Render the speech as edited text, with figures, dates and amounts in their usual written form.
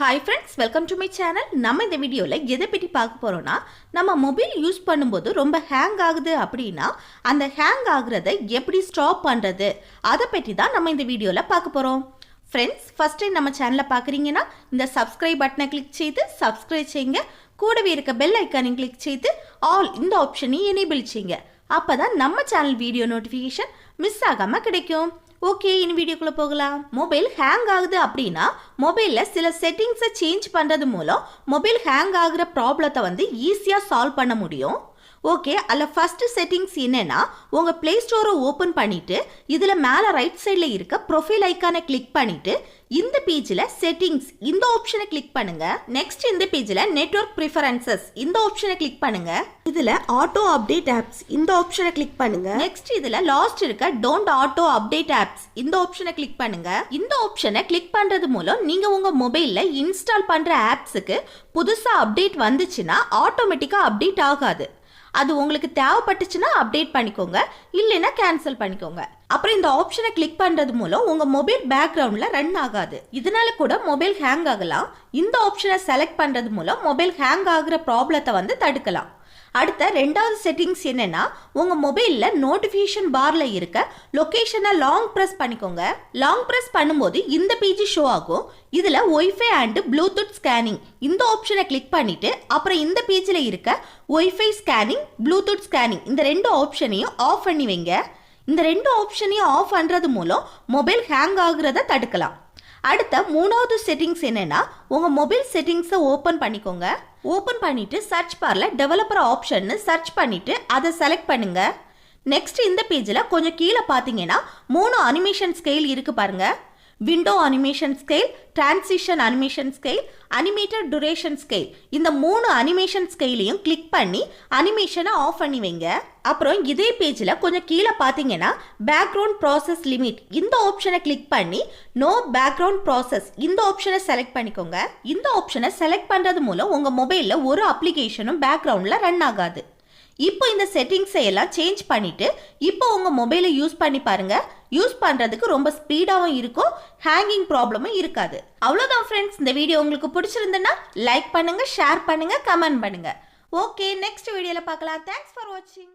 Hi friends, welcome to my channel. நம்ம இந்த வீடியோல எதை பத்தி பார்க்க போறோம்னா நம்ம மொபைல் யூஸ் பண்ணும்போது ரொம்ப ஹேங் ஆகுது அப்படினா அந்த ஹேங் ஆகுறதை எப்படி ஸ்டாப் பண்றது அத பத்தி தான் நம்ம இந்த வீடியோல பார்க்க போறோம். Friends, first time நம்ம சேனலை பார்க்கறீங்கன்னா இந்த subscribe பட்டனை கிளிக் செய்து subscribe செய்யுங்க. கூடவே இருக்க பெல் ஐகானை கிளிக் செய்து all இந்த ஆப்ஷனை எனேபிள் செய்யுங்க. அப்பதான் நம்ம சேனல் வீடியோ நோட்டிஃபிகேஷன் மிஸ் ஆகாம கிடைக்கும். ஓகே, இந்த வீடியோக்குள்ள போகலாம். மொபைல் ஹேங் ஆகுது அப்படின்னா மொபைலில் சில செட்டிங்ஸை சேஞ்ச் பண்ணுறது மூலம் மொபைல் ஹேங் ஆகுற ப்ராப்ளத்தை ஈஸியாக சால்வ் பண்ண முடியும். ஓகே, அதில் ஃபஸ்ட்டு செட்டிங்ஸ் என்னென்னா உங்கள் ப்ளே ஸ்டோரை ஓப்பன் பண்ணிவிட்டு இதில் மேலே ரைட் சைடில் இருக்க ப்ரொஃபைல் ஐக்கானை கிளிக் பண்ணிவிட்டு இந்த பேஜில் செட்டிங்ஸ் இந்த ஆப்ஷனை கிளிக் பண்ணுங்க. நெக்ஸ்ட் இந்த பேஜில் நெட்வொர்க் ப்ரிஃபரன்சஸ் இந்த ஆப்ஷனை கிளிக் பண்ணுங்க. இதில் ஆட்டோ அப்டேட் ஆப்ஸ் இந்த ஆப்ஷனை கிளிக் பண்ணுங்க. நெக்ஸ்ட் இதில் லாஸ்ட் இருக்க டோன்ட் ஆட்டோ அப்டேட் ஆப்ஸ் இந்த ஆப்ஷனை கிளிக் பண்ணுங்க. இந்த ஆப்ஷனை கிளிக் பண்ணுறது மூலம் நீங்கள் உங்கள் மொபைலில் இன்ஸ்டால் பண்ணுற ஆப்ஸுக்கு புதுசாக அப்டேட் வந்துச்சுன்னா ஆட்டோமேட்டிக்காக அப்டேட் ஆகாது. அது உங்களுக்கு தேவைப்பட்டுச்சுன்னா அப்டேட் பண்ணிக்கோங்க, இல்லைன்னா கேன்சல் பண்ணிக்கோங்க. அப்புறம் இந்த ஆப்ஷனை கிளிக் பண்ணுறது மூலம் உங்கள் மொபைல் பேக்ரவுண்டில் ரன் ஆகாது. இதனால கூட மொபைல் ஹேங் ஆகலாம். இந்த ஆப்ஷனை செலக்ட் பண்ணுறது மூலம் மொபைல் ஹேங் ஆகுற ப்ராப்ளத்தை தடுக்கலாம். அடுத்த ரெண்டாவது செட்டிங்ஸ் என்னன்னா உங்க மொபைல்ல நோட்டிஃபிகேஷன் பார்ல இருக்க லொகேஷனை லாங் பிரஸ் பண்ணிக்கோங்க. லாங் பிரஸ் பண்ணும்போது இந்த பேஜ் ஷோ ஆகும். இதுல ஒய்ஃபை அண்ட் ப்ளூடூத் ஸ்கேனிங் இந்த ஆப்ஷனை கிளிக் பண்ணிட்டு அப்புறம் இந்த பேஜ்ல இருக்க ஒய்ஃபை ஸ்கேனிங் ப்ளூடூத் ஸ்கேனிங் இந்த ரெண்டு ஆப்ஷனையும் ஆஃப் பண்ணி வைங்க. இந்த ரெண்டு ஆப்ஷனையும் ஆஃப் பண்றது மூலம் மொபைல் ஹேங் ஆகுறத தடுக்கலாம். அடுத்த மூணாவது செட்டிங்ஸ் என்னன்னா உங்க மொபைல் செட்டிங்ஸை ஓப்பன் பண்ணிக்கோங்க. ஓப்பன் பண்ணிட்டு சர்ச் பார்ல டெவலப்பர் ஆப்ஷன் சர்ச் பண்ணிட்டு அதை செலக்ட் பண்ணுங்க. நெக்ஸ்ட் இந்த பேஜில் கொஞ்சம் கீழே பார்த்தீங்கன்னா 3 அனிமேஷன் ஸ்கேல் இருக்கு பாருங்க. Window animation scale, transition animation scale, animated duration scale இந்த 3 அனிமேஷன் ஸ்கேலையும் கிளிக் பண்ணி அனிமேஷனை ஆஃப் பண்ணி வைங்க. அப்புறம் இதே பேஜில் கொஞ்சம் கீழே பார்த்தீங்கன்னா பேக்ரவுண்ட் ப்ராசஸ் லிமிட் இந்த ஆப்ஷனை கிளிக் பண்ணி நோ பேக்ரவுண்ட் ப்ராசஸ் இந்த ஆப்ஷனை செலக்ட் பண்ணிக்கோங்க. இந்த ஆப்ஷனை செலக்ட் பண்ணுறது மூலம் உங்கள் மொபைலில் ஒரு அப்ளிகேஷனும் பேக்ரவுண்டில் ரன் ஆகாது. இப்போ இந்த செட்டிங்ஸை எல்லாம் சேஞ்ச் பண்ணிட்டு இப்போ உங்க மொபைலை யூஸ் பண்ணி பாருங்க. யூஸ் பண்றதுக்கு ரொம்ப ஸ்பீடாகவும் இருக்கும், ஹேங்கிங் ப்ராப்ளமும் இருக்காது. அவ்வளோதான் ஃப்ரெண்ட்ஸ், இந்த வீடியோ உங்களுக்கு பிடிச்சிருந்ததுன்னா லைக் பண்ணுங்க, ஷேர் பண்ணுங்க, கமெண்ட் பண்ணுங்க. ஓகே, நெக்ஸ்ட் வீடியோல பார்க்கலாம். தேங்க்ஸ் ஃபார் வாட்சிங்.